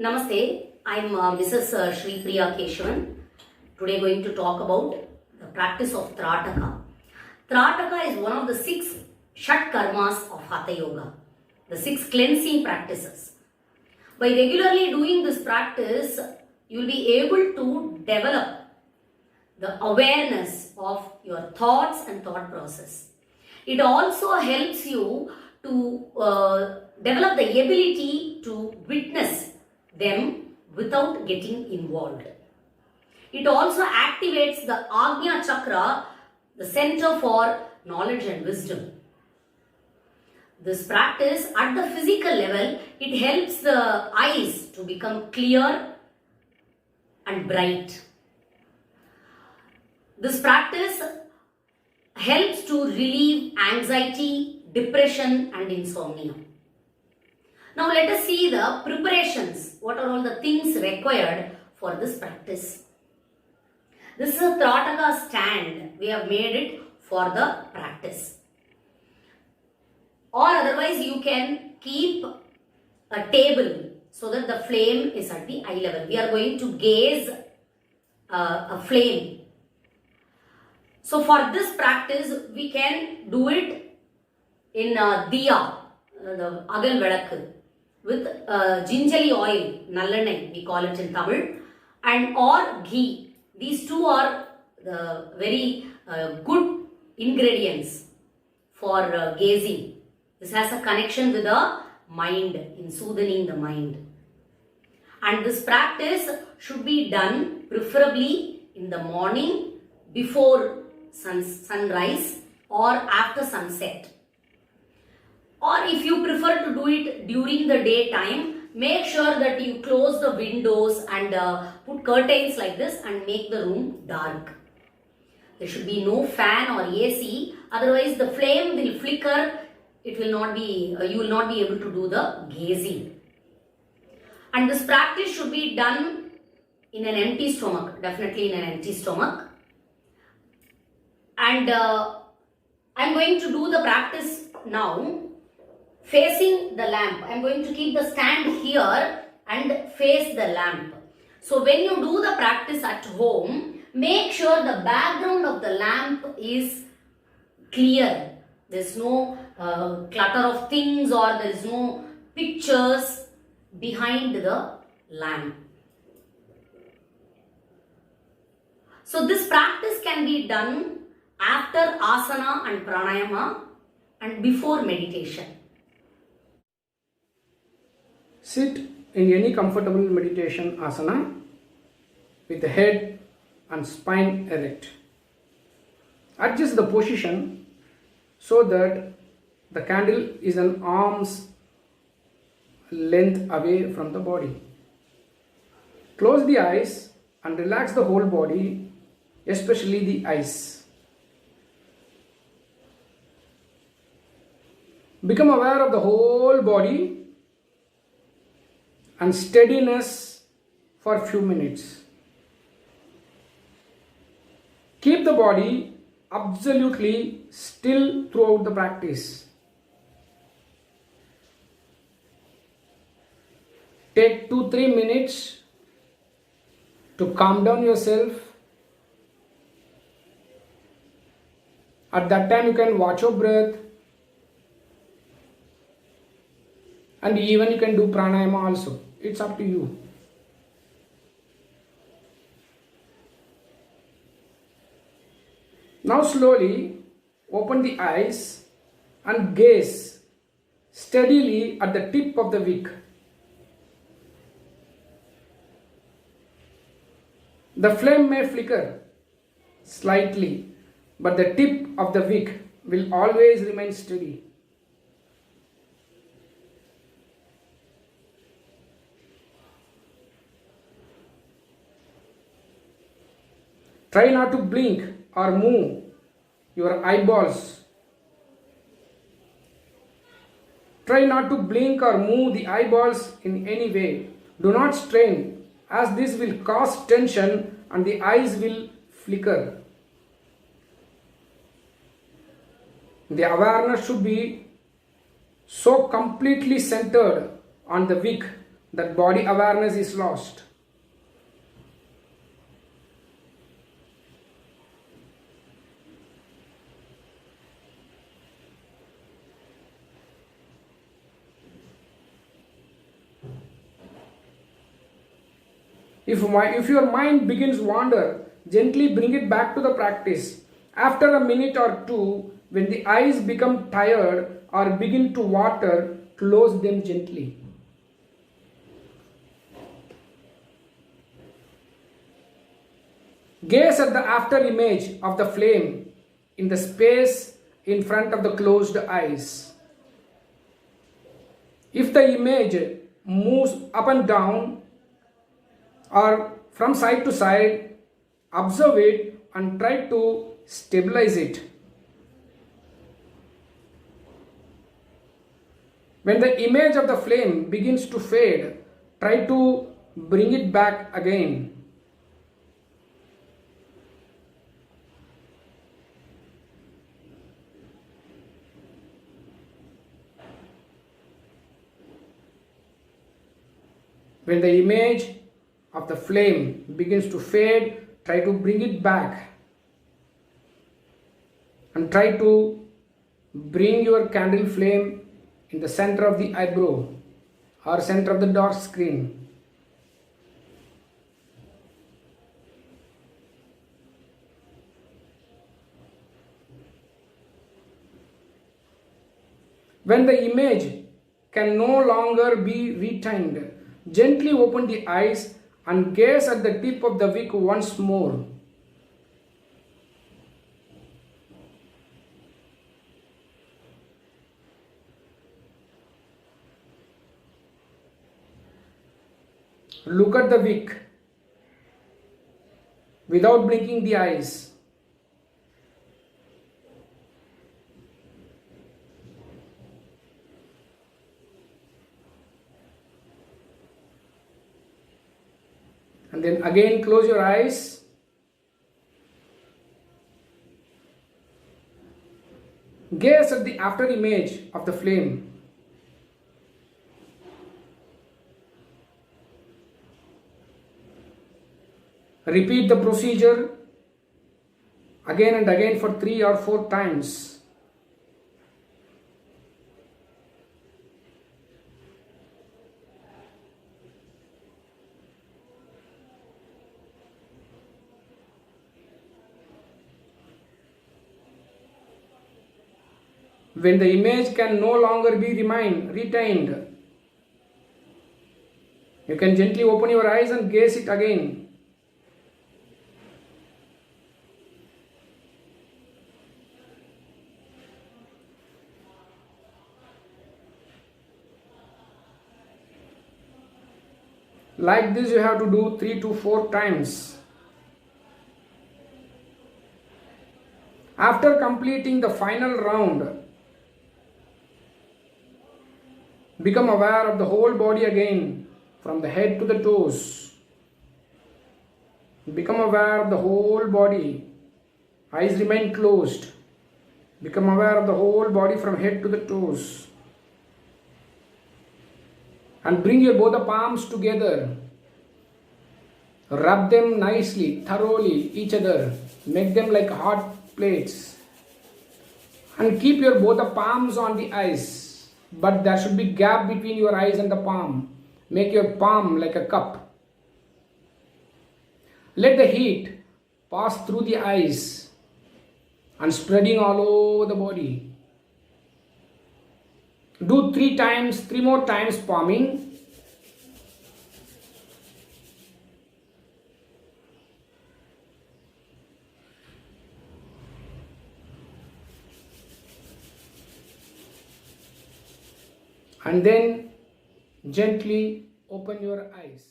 Namaste, I'm Mrs. Sri Priya Keshavan. Today going to talk about the practice of Trataka. Trataka is one of the 6 Shat Karmas of Hatha Yoga, the 6 cleansing practices. By regularly doing this practice, you will be able to develop the awareness of your thoughts and thought process. It also helps you to develop the ability to witness them without getting involved. It also activates the Agnya Chakra, the center for knowledge and wisdom. This practice at the physical level, it helps the eyes to become clear and bright. This practice helps to relieve anxiety, depression and insomnia. Now let us see the preparations. What are all the things required for this practice? This is a Trataka stand. We have made it for the practice. Or otherwise you can keep a table so that the flame is at the eye level. We are going to gaze a flame. So for this practice, we can do it in diya, the agal velakku, with gingerly oil, nallanai, we call it in Tamil, and or ghee. These two are the very good ingredients for gazing. This has a connection with the mind, in soothing the mind. And this practice should be done preferably in the morning before sunrise or after sunset. Or if you prefer to do it during the daytime, make sure that you close the windows and put curtains like this and make the room dark. There should be no fan or AC, otherwise the flame will flicker. It will not be, you will not be able to do the gazing. And this practice should be done in an empty stomach, definitely in an empty stomach. And I am going to do the practice now facing the lamp. I am going to keep the stand here and face the lamp. So when you do the practice at home, make sure the background of the lamp is clear. There is no clutter of things or there is no pictures behind the lamp. So this practice can be done after asana and pranayama and before meditation. Sit in any comfortable meditation asana with the head and spine erect. Adjust the position so that the candle is an arm's length away from the body. Close the eyes and relax the whole body, especially the eyes. Become aware of the whole body and steadiness for a few minutes. Keep the body absolutely still throughout the practice. Take 2-3 minutes to calm down yourself. At that time you can watch your breath. And even you can do pranayama also. It's up to you. Now slowly open the eyes and gaze steadily at the tip of the wick. The flame may flicker slightly, but the tip of the wick will always remain steady. Try not to blink or move your eyeballs. Try not to blink or move the eyeballs in any way. Do not strain, as this will cause tension and the eyes will flicker. The awareness should be so completely centered on the wick that body awareness is lost. If your mind begins wander, gently bring it back to the practice. After a minute or two, when the eyes become tired or begin to water, close them gently. Gaze at the after image of the flame in the space in front of the closed eyes. If the image moves up and down or from side to side, observe it and try to stabilize it. When the image of the flame begins to fade, try to bring it back again. When the image of the flame begins to fade, try to bring it back and try to bring your candle flame in the center of the eyebrow or center of the dark screen. When the image can no longer be retained, gently open the eyes and gaze at the tip of the wick once more. Look at the wick without blinking the eyes. And then again close your eyes. Gaze at the after image of the flame. Repeat the procedure again and again for 3 or 4 times. When the image can no longer be retained, you can gently open your eyes and gaze it again. Like this you have to do 3 to 4 times. After completing the final round, become aware of the whole body again, from the head to the toes. Become aware of the whole body. Eyes remain closed. Become aware of the whole body from head to the toes. And bring your both the palms together. Rub them nicely, thoroughly, each other. Make them like hot plates. And keep your both the palms on the eyes. But there should be gap between your eyes and the palm. Make your palm like a cup. Let the heat pass through the eyes and spreading all over the body. Do 3 more times palming. And then gently open your eyes.